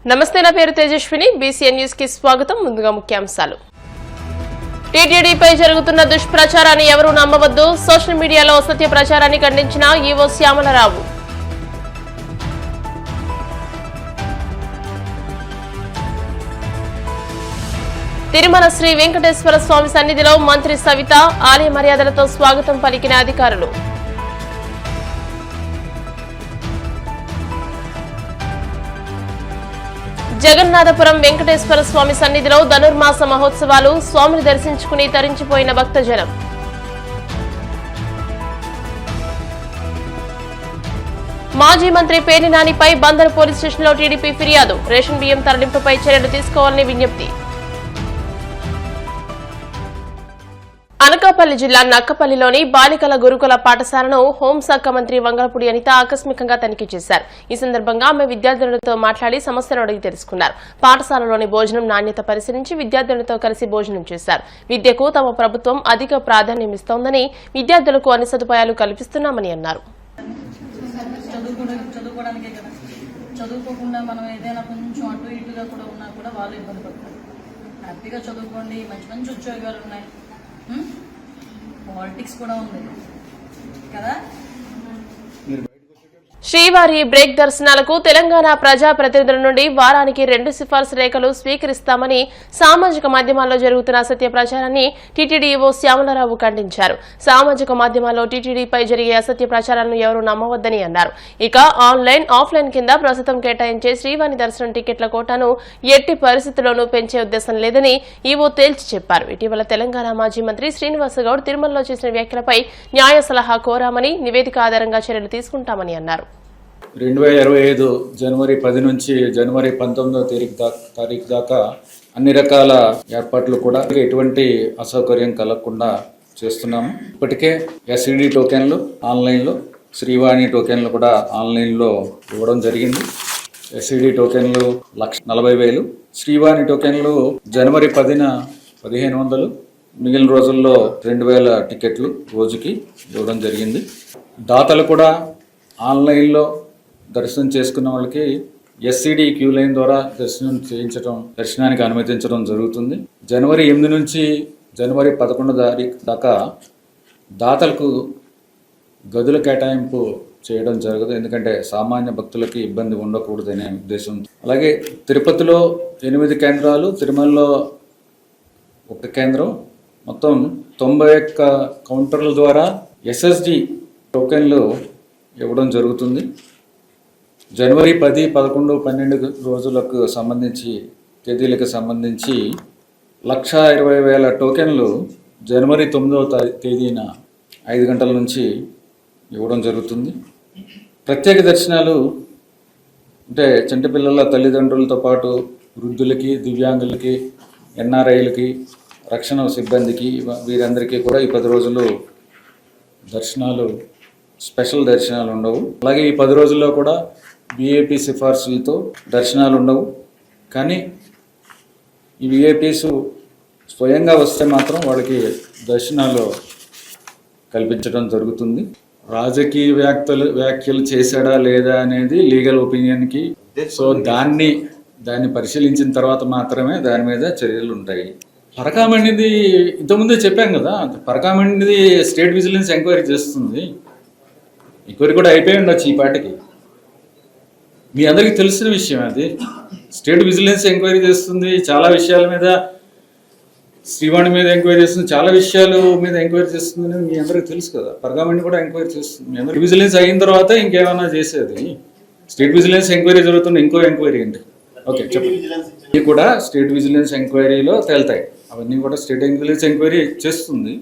నమస్తే, నా పేరు తేజస్విని. బీసీఎన్ న్యూస్ కి స్వాగతం. ముందుగా ముఖ్యాంశాలు. టీటీడీపై జరుగుతున్న దుష్ప్రచారాన్ని ఎవరూ నమ్మవద్దు. సోషల్ మీడియాలో అసత్య ప్రచారాన్ని ఖండించిన ఈవో శ్యామలరావు. తిరుమల శ్రీ వెంకటేశ్వర స్వామి సన్నిధిలో మంత్రి సవిత ఆలయ మర్యాదలతో స్వాగతం పలికిన అధికారులు. జగన్నాథపురం వెంకటేశ్వర స్వామి సన్నిధిలో ధనుర్మాస మహోత్సవాలు. స్వామిని దర్శించుకుని తరించిపోయిన భక్తజనం. మాజీ మంత్రి పేర్ని నానిపై బందరు పోలీస్ స్టేషన్లో టీడీపీ ఫిర్యాదు. రేషన్ బియ్యం తరలింపుపై చర్యలు తీసుకోవాలని విజ్ఞప్తి. అనకాపల్లి జిల్లా నక్కపల్లిలోని బాలికల గురుకుల పాఠశాలను హోంశాఖ మంత్రి వంగలపూడి అనిత ఆకస్మికంగా తనిఖీ చేశారు. ఈ సందర్భంగా ఆమె విద్యార్థులతో మాట్లాడి సమస్యను అడిగి తెలుసుకున్నారు. పాఠశాలలోని భోజనం నాణ్యత పరిశీలించి విద్యార్థులతో కలిసి భోజనం చేశారు. విద్యకు తమ ప్రభుత్వం అధిక ప్రాధాన్యమిస్తోందని, విద్యార్థులకు అన్ని సదుపాయాలు కల్పిస్తున్నామని అన్నారు. చదువుకోకుండా మనం ఏదైనా కొంచెం అటు ఇటుగా కూడా ఉన్నా కూడా వాళ్ళు ఇబ్బంది పడతారు. హ్యాపీగా చదువుకోండి, మంచి మంచి ఉద్యోగాలు ఉన్నాయి, పాలిటిక్స్ కూడా ఉంది కదా. శ్రీవారి బ్రేక్ దర్శనాలకు తెలంగాణ ప్రజాప్రతినిధుల నుండి వారానికి 2 సిఫార్సు రేఖలు స్వీకరిస్తామని సామాజిక మాధ్యమాల్లో జరుగుతున్న అసత్య ప్రచారాన్ని టీటీడీ ఈవో శ్యామలరావు ఖండించారు. సామాజిక మాధ్యమాల్లో టీటీడీపై జరిగే అసత్య ప్రచారాలను ఎవరూ నమ్మవద్దని అన్నారు. ఇక ఆన్లైన్, ఆఫ్లైన్ కింద ప్రస్తుతం కేటాయించే శ్రీవారి దర్శనం టికెట్ల కోటాను ఎట్టి పరిస్థితుల్లోనూ పెంచే ఉద్దేశం లేదని ఈవో తేల్చి చెప్పారు. ఇటీవల తెలంగాణ మాజీ మంత్రి శ్రీనివాస్ గౌడ్ తిరుమలలో చేసిన వ్యాఖ్యలపై న్యాయ సలహా కోరామని, నివేదిక ఆధారంగా చర్యలు తీసుకుంటామని అన్నారు. 2025 జనవరి 10 నుంచి జనవరి 19వ తారీఖు దాకా అన్ని రకాల ఏర్పాట్లు కూడా ఎటువంటి అసౌకర్యం కలగకుండా చేస్తున్నాము. ఇప్పటికే ఎస్ఈడి టోకెన్లు ఆన్లైన్లో, శ్రీవాణి టోకెన్లు కూడా ఆన్లైన్లో ఇవ్వడం జరిగింది. ఎస్ఈడి టోకెన్లు 1,40,000, శ్రీవాణి టోకెన్లు జనవరి 10న 1,500, మిగిలిన రోజుల్లో 2,000 టికెట్లు రోజుకి ఇవ్వడం జరిగింది. దాతలు కూడా ఆన్లైన్లో దర్శనం చేసుకున్న వాళ్ళకి ఎస్సీడీ క్యూ లైన్ ద్వారా దర్శనానికి అనుమతించడం జరుగుతుంది. జనవరి 8 నుంచి జనవరి 11 తారీఖు దాకా దాతలకు గదుల కేటాయింపు చేయడం జరగదు. ఎందుకంటే సామాన్య భక్తులకి ఇబ్బంది ఉండకూడదనే ఉద్దేశం. అలాగే తిరుపతిలో 8 కేంద్రాలు, తిరుమలలో 1 కేంద్రం, మొత్తం 91 కౌంటర్ల ద్వారా ఎస్ఎస్డి టోకెన్లు ఇవ్వడం జరుగుతుంది. జనవరి 10, 11, 12 రోజులకు సంబంధించి తేదీలకు సంబంధించి 1,20,000 టోకెన్లు జనవరి 9వ తేదీన 5 గంటల నుంచి ఇవ్వడం జరుగుతుంది. ప్రత్యేక దర్శనాలు అంటే చంటిపిల్లల తల్లిదండ్రులతో పాటు వృద్ధులకి, దివ్యాంగులకి, ఎన్ఆర్ఐలకి, రక్షణ సిబ్బందికి, వీరందరికీ కూడా ఈ 10 రోజులు దర్శనాలు, స్పెషల్ దర్శనాలు ఉండవు. అలాగే ఈ 10 రోజుల్లో కూడా విఐపి సిఫార్సులతో దర్శనాలు ఉండవు. కానీ ఈ విఐపీస్ స్వయంగా వస్తే మాత్రం వాళ్ళకి దర్శనాలు కల్పించడం జరుగుతుంది. రాజకీయ వ్యాఖ్యలు చేశాడా లేదా అనేది లీగల్ ఒపీనియన్కి. సో దాన్ని పరిశీలించిన తర్వాత మాత్రమే దాని మీద చర్యలు ఉంటాయి. పరకామణిది ఇంతకుముందే చెప్పాం కదా, పరకామణిది స్టేట్ విజిలెన్స్ ఎంక్వైరీ చేస్తుంది. ఎంక్వైరీ కూడా అయిపోయి ఉండొచ్చు ఈ పాటికి. మీ అందరికీ తెలిసిన విషయం అది. స్టేట్ విజిలెన్స్ ఎంక్వైరీ చేస్తుంది, చాలా విషయాల మీద, శ్రీవాణి మీద ఎంక్వైరీ చేస్తుంది, చాలా విషయాల మీద ఎంక్వైరీ చేస్తుంది అనేది మీ అందరికీ తెలుసు కదా. పరకామణి కూడా ఎంక్వైరీ చేస్తుంది. మీ అందరికీ విజిలెన్స్ అయిన తర్వాత ఇంకేమైనా చేసేది. స్టేట్ విజిలెన్స్ ఎంక్వైరీ జరుగుతున్న ఇంకో ఎంక్వైరీ ఏంటి? ఓకే చెప్పండి. ఇవి కూడా స్టేట్ విజిలెన్స్ ఎంక్వైరీలో తేలుతాయి. అవన్నీ కూడా స్టేట్ విజిలెన్స్ ఎంక్వైరీ చేస్తుంది.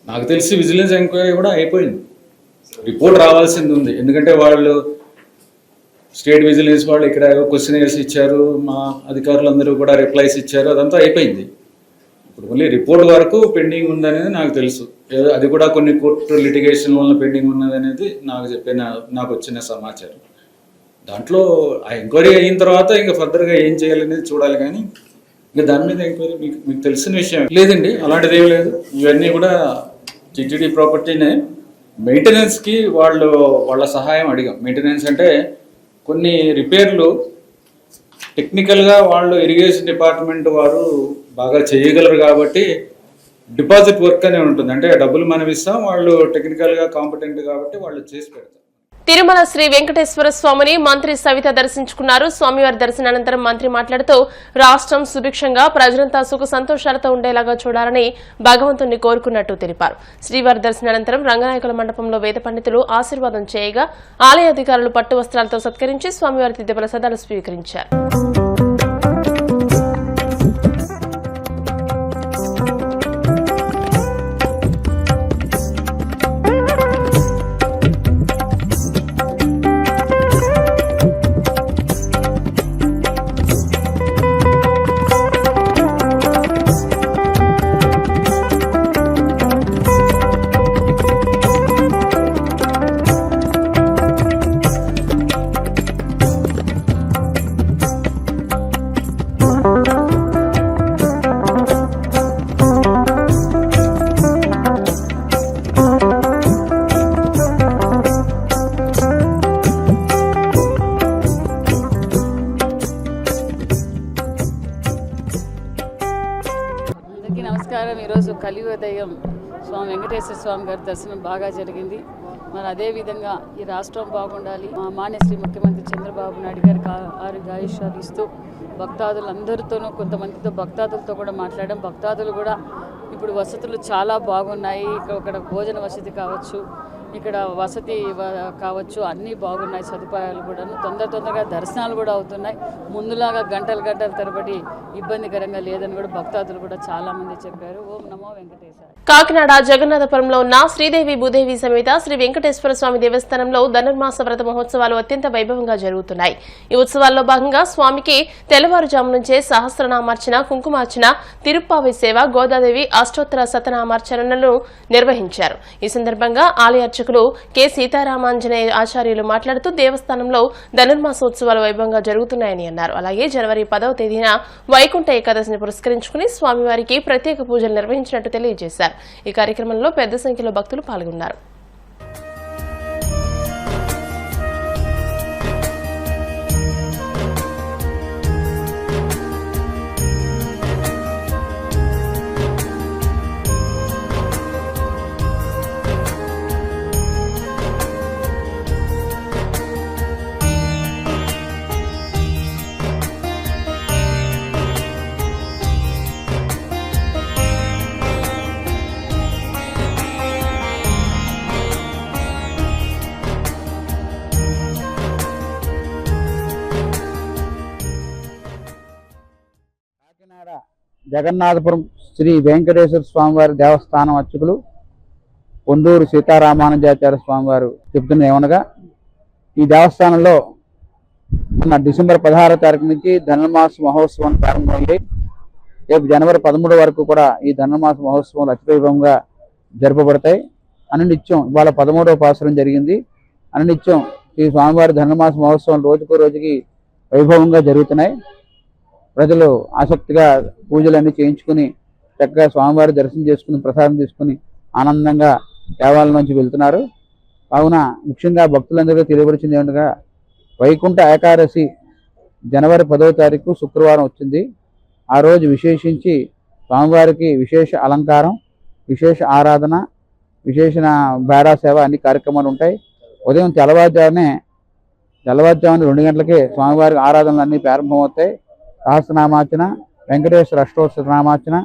నాకు తెలిసి విజిలెన్స్ ఎంక్వైరీ కూడా అయిపోయింది, రిపోర్ట్ రావాల్సింది ఉంది. ఎందుకంటే వాళ్ళు స్టేట్ విజిలెన్స్ వాళ్ళు ఇక్కడ క్వశ్చనర్స్ ఇచ్చారు, మా అధికారులందరూ కూడా రిప్లైస్ ఇచ్చారు, అదంతా అయిపోయింది. ఇప్పుడు మళ్ళీ రిపోర్ట్ వరకు పెండింగ్ ఉందనేది నాకు తెలుసు. అది కూడా కొన్ని కోర్టు లిటిగేషన్ వల్ల పెండింగ్ ఉన్నదనేది నాకు వచ్చిన సమాచారం. దాంట్లో ఆ ఎంక్వైరీ అయిన తర్వాత ఇంకా ఫర్దర్గా ఏం చేయాలనేది చూడాలి. కానీ ఇంకా దాని మీద ఎంక్వైరీ మీకు తెలిసిన విషయం లేదండి, అలాంటిది ఏం లేదు. ఇవన్నీ కూడా టీటీడీ ప్రాపర్టీనే. మెయింటెనెన్స్కి వాళ్ళ సహాయం అడిగాం. మెయింటెనెన్స్ అంటే కొన్ని రిపేర్లు టెక్నికల్గా వాళ్ళు ఇరిగేషన్ డిపార్ట్మెంట్ వారు బాగా చేయగలరు కాబట్టి డిపాజిట్ వర్క్ అనే ఉంటుంది. అంటే డబ్బులు మనం ఇస్తాం, వాళ్ళు టెక్నికల్గా కాంపిటెంట్ కాబట్టి వాళ్ళు చేసి పెడతారు. తిరుమల శ్రీ వెంకటేశ్వర స్వామిని మంత్రి సవిత దర్శించుకున్నారు. స్వామివారి దర్శనానంతరం మంత్రి మాట్లాడుతూ రాష్ట్రం సుభిక్షంగా ప్రజలంతా సుఖ సంతోషాలతో ఉండేలాగా చూడాలని భగవంతుణ్ణి కోరుకున్నట్టు తెలిపారు. శ్రీవారి దర్శనానంతరం రంగనాయకుల మండపంలో వేద పండితులు ఆశీర్వాదం చేయగా ఆలయ అధికారులు పట్టు వస్త్రాలతో సత్కరించి స్వామివారి తీర్థ ప్రసాదాలు స్వీకరించారు. నమస్కారం. ఈరోజు కలియుగదయం స్వామి వెంకటేశ్వర స్వామి గారి దర్శనం బాగా జరిగింది. మరి అదేవిధంగా ఈ రాష్ట్రం బాగుండాలి, మా మాన్యశ్రీ ముఖ్యమంత్రి చంద్రబాబు నాయుడు గారికి ఆయుష్యాలు ఇస్తూ భక్తాదులందరితోనూ కొంతమందితో భక్తాదులతో కూడా మాట్లాడడం. భక్తాదులు కూడా ఇప్పుడు వసతులు చాలా బాగున్నాయి. ఇక్కడ భోజన వసతి కావచ్చు, ఇక్కడ వసతి కావచ్చు, అన్నీ బాగున్నాయి. సదుపాయాలు కూడా తొందరగా దర్శనాలు కూడా అవుతున్నాయి. ముందులాగా గంటల తరబడి ఇబ్బందికరంగా లేదని కూడా భక్తాదులు కూడా చాలా మంది చెప్పారు. ఓం నమో వెంకటేశ్వర. కాకినాడ జగన్నాథపురంలో ఉన్న శ్రీదేవి భూదేవి సమేత శ్రీ వెంకటేశ్వర స్వామి దేవస్థానంలో ధనుర్మాస వ్రత మహోత్సవాలు అత్యంత వైభవంగా జరుగుతున్నాయి. ఈ ఉత్సవాల్లో భాగంగా స్వామికి తెల్లవారుజాము నుంచే సహస్రనామార్చన, కుంకుమార్చన, తిరుప్పావి సేవ, గోదాదేవి అష్టోత్తర శతనామార్చనలను నిర్వహించారు. ఈ సందర్భంగా ఆలయ అర్చకులు కె సీతారామాంజనేయ ఆచార్యులు మాట్లాడుతూ దేవస్థానంలో ధనుర్మాసోత్సవాలు వైభవంగా జరుగుతున్నాయని అన్నారు. అలాగే జనవరి 10వ తేదీన వైకుంఠ ఏకాదశిని పురస్కరించుకుని స్వామివారికి ప్రత్యేక పూజలు నిర్వహించినట్టు తెలియజేశారు. ఈ కార్యక్రమంలో పెద్ద సంఖ్యలో భక్తులు పాల్గొన్నారు. జగన్నాథపురం శ్రీ వెంకటేశ్వర స్వామివారి దేవస్థానం అర్చకులు పొందూరు సీతారామానుజాచార్య స్వామివారు చెబుతున్న ఏమనగా, ఈ దేవస్థానంలో మన డిసెంబర్ 16వ తారీఖు నుంచి ధనుర్మాస మహోత్సవం ప్రారంభమయ్యాయి. రేపు జనవరి 13 వరకు కూడా ఈ ధనుర్మాస మహోత్సవం అతివైభవంగా జరపబడతాయి. అనునిత్యం ఇవాళ 13వ పాసురం జరిగింది. అనునిత్యం ఈ స్వామివారి ధనుర్మాస మహోత్సవం రోజుకి వైభవంగా జరుగుతున్నాయి. ప్రజలు ఆసక్తిగా పూజలన్నీ చేయించుకుని చక్కగా స్వామివారి దర్శనం చేసుకుని ప్రసాదం తీసుకుని ఆనందంగా దేవాలయం నుంచి వెళ్తున్నారు. కావున ముఖ్యంగా భక్తులందరికీ తెలియపరిచింది ఏమనగా, వైకుంఠ ఏకాదశి జనవరి 10వ తారీఖు శుక్రవారం వచ్చింది. ఆ రోజు విశేషించి స్వామివారికి విశేష అలంకారం, విశేష ఆరాధన, విశేషణ బేడా సేవ అన్ని కార్యక్రమాలు ఉంటాయి. ఉదయం తెల్లవారుజామున 2 గంటలకే స్వామివారికి ఆరాధనలు అన్నీ ప్రారంభమవుతాయి. సహస్రనామార్చన, వెంకటేశ్వర అష్టోత్తరనామార్చన,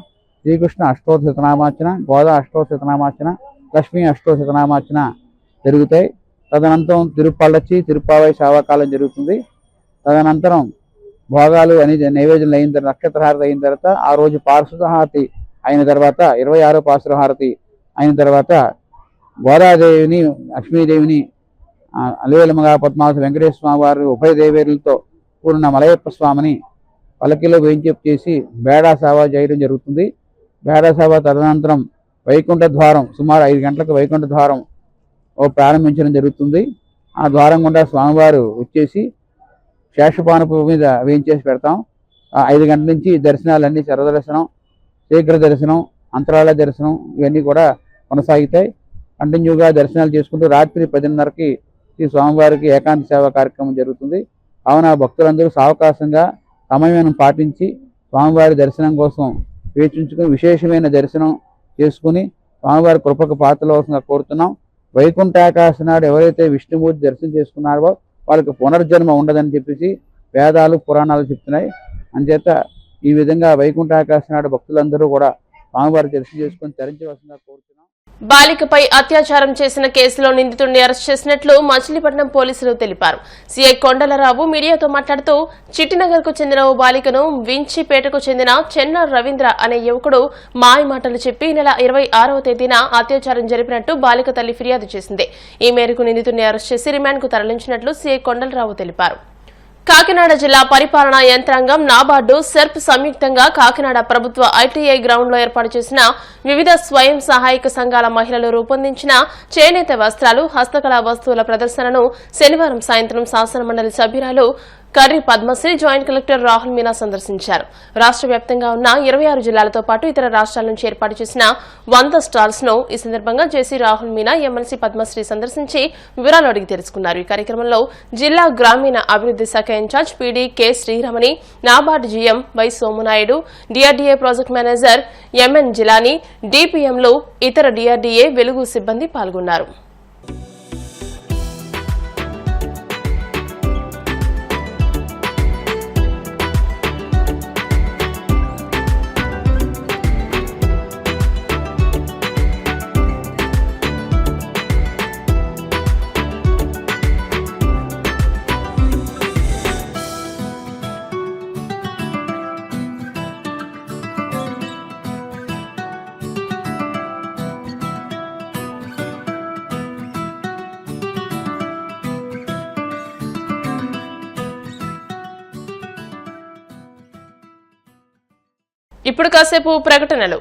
శ్రీకృష్ణ అష్టోత్తరనామార్చన, గోదా అష్టోత్తరనామార్చన, లక్ష్మీ అష్టోత్తరనామార్చన జరుగుతాయి. తదనంతరం తిరుప్పావై సేవాకాలం జరుగుతుంది. తదనంతరం భోగాలు అని నైవేద్యం అయిన తర్వాత, నక్షత్రహారతి అయిన తర్వాత, ఆ రోజు పార్శ్వహారతి అయిన తర్వాత, 26వ పార్శ్వహారతి అయిన తర్వాత గోదాదేవిని, లక్ష్మీదేవిని, అలివేలమగా పద్మావతి వెంకటేశ్వర స్వామి వారి ఉభయ దేవేరులతో కూడిన మలయప్ప స్వామిని పల్లకిలో వేయించేపు చేసి బేడా సేవ చేయడం జరుగుతుంది. బేడా సేవ తదనంతరం వైకుంఠ ద్వారం సుమారు 5 గంటలకు వైకుంఠ ద్వారం ప్రారంభించడం జరుగుతుంది. ఆ ద్వారం గుండా స్వామివారు వచ్చేసి శేషపానుపు మీద వేయించేసి పెడతాం. 5 గంటల నుంచి దర్శనాలన్నీ సర్వదర్శనం, శీఘ్ర దర్శనం, అంతరాళ దర్శనం ఇవన్నీ కూడా కొనసాగుతాయి. కంటిన్యూగా దర్శనాలు చేసుకుంటూ రాత్రి 10:30కి ఈ స్వామివారికి ఏకాంత సేవ కార్యక్రమం జరుగుతుంది. కావున భక్తులందరూ సావకాశంగా సమయం పాటించి స్వామివారి దర్శనం కోసం వేచించుకుని విశేషమైన దర్శనం చేసుకుని స్వామివారి కృపకు పాత్రలవలసిందిగా కోరుతున్నాం. వైకుంఠాకాశ నాడు ఎవరైతే విష్ణుమూర్తి దర్శనం చేసుకున్నారో వాళ్ళకి పునర్జన్మ ఉండదని చెప్పేసి వేదాలు పురాణాలు చెప్తున్నాయి. అంచేత ఈ విధంగా వైకుంఠాకాశ నాడు భక్తులందరూ కూడా స్వామివారి దర్శనం చేసుకుని తరించవలసిందిగా కోరుతున్నాం. బాలికపై అత్యాచారం చేసిన కేసులో నిందితుడిని అరెస్ట్ చేసినట్లు మచిలీపట్నం పోలీసులు తెలిపారు. సీఐ కొండలరావు మీడియాతో మాట్లాడుతూ చిట్టినగర్ కు చెందిన ఓ బాలికను వించిపేటకు చెందిన చెన్న రవీంద్ర అనే యువకుడు మాయమాటలు చెప్పి నెల 26వ తేదీన అత్యాచారం జరిపినట్టు బాలిక తల్లి ఫిర్యాదు చేసింది. ఈ మేరకు నిందితుడిని అరెస్ట్ చేసి రిమాండ్కు తరలించినట్లు సీఐ కొండలరావు తెలిపారు. కాకినాడ జిల్లా పరిపాలనా యంత్రాంగం, నాబార్డు, సెర్ప్ సంయుక్తంగా కాకినాడ ప్రభుత్వ ఐటీఐ గ్రౌండ్ లో ఏర్పాటు చేసిన వివిధ స్వయం సహాయక సంఘాల మహిళలు రూపొందించిన చేనేత వస్త్రాలు, హస్తకళా వస్తువుల ప్రదర్శనను శనివారం సాయంత్రం శాసనమండలి సభ్యురాలు కర్రి పద్మశ్రీ, జాయింట్ కలెక్టర్ రాహుల్ మీనా సందర్శించారు. రాష్ట్ర వ్యాప్తంగా ఉన్న 26 జిల్లాలతో పాటు ఇతర రాష్ట్రాల నుంచి ఏర్పాటు చేసిన 100 స్టాల్స్ ను ఈ సందర్భంగా జేసీ రాహుల్ మీనా, ఎమ్మెల్సీ పద్మశ్రీ సందర్శించి వివరాలు అడిగి తెలుసుకున్నారు. ఈ కార్యక్రమంలో జిల్లా గ్రామీణ అభివృద్ది శాఖ incharge PD K Sriramani, NABARD GM Y Somunaidu, DRDA project manager MN Jilani, డిపిఎంలు, ఇతర డిఆర్డీఏ, వెలుగు సిబ్బంది పాల్గొన్నారు. ఇప్పుడు కాసేపు ప్రకటనలు.